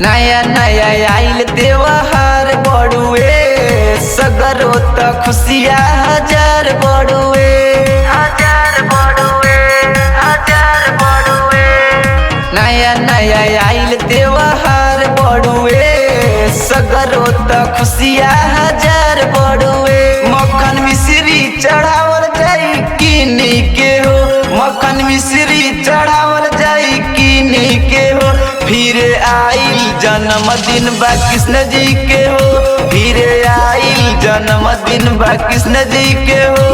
नया नया आइल त्योहार बड़ुए सगरो त खुशिया हजार बड़ुए हजार बड़ुए हजार बड़ुए। नया नया आइल त्योहार बड़ुए सगरो त खुशिया हजार बड़ुए। मक्खन मिश्री चढ़ावल जाई किनी के हो, मक्खन मिश्री चढ़ावल जाई किनी के हो। फिर आइल जन्मदिन बा कृष्ण जी के हो, फिर आइल जन्मदिन बा कृष्ण जी के हो।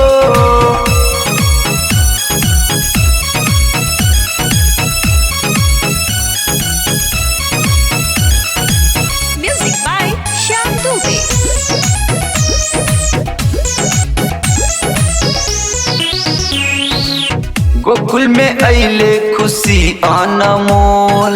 Music by Shyam Dubey. Gokul में अइले खुशी अनमोल,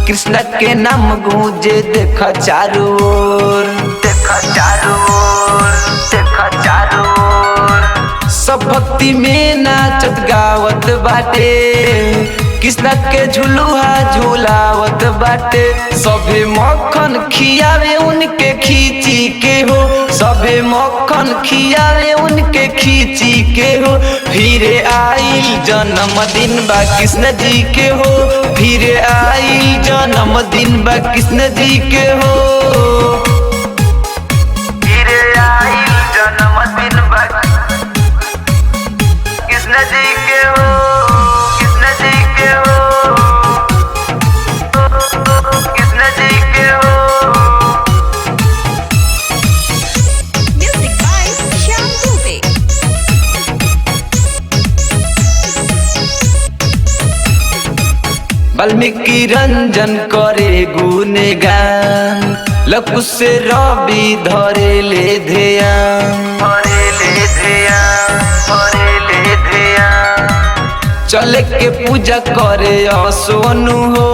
कृष्ण के नाम गूंजे देखा चारों ओर, देखा चारों ओर, देखा चारों ओर। सब भक्ति में नाचत गावत बाटे, कृष्ण के झुलुहा झुलावत बाटे। सभे मक्खन खियावे उनके खींची के हो, सभे मक्खन खियावे उनके खींची के हो। फिर आइल जन्मदिन बा कृष्ण जी के हो, फिर आइल जन्मदिन बा कृष्ण जी के हो। फिर आइल जन्मदिन बा कृष्ण जी के हो, कृष्ण जी के हो, कृष्ण जी के हो। Music by Shyam Dubey. Valmiki Ranjan करे गुणगान, लकुश से रवि धरे ले ध्यान, धरे ले ध्यान, धरे ले ध्यान। चले के पूजा करे सोनू हो,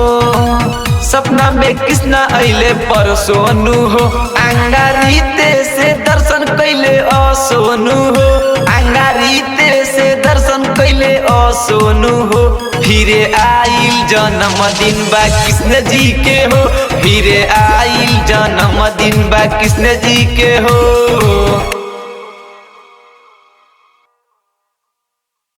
सपना में कृष्ण अइले पर सोनू हो। अंगारीते से दर्शन कैले सोनू हो, अंगारीते से दर्शन कैले सोनू हो। फिर आइल जन्मदिन बा कृष्ण जी के हो, फिर आइल जन्मदिन बा कृष्ण जी के हो।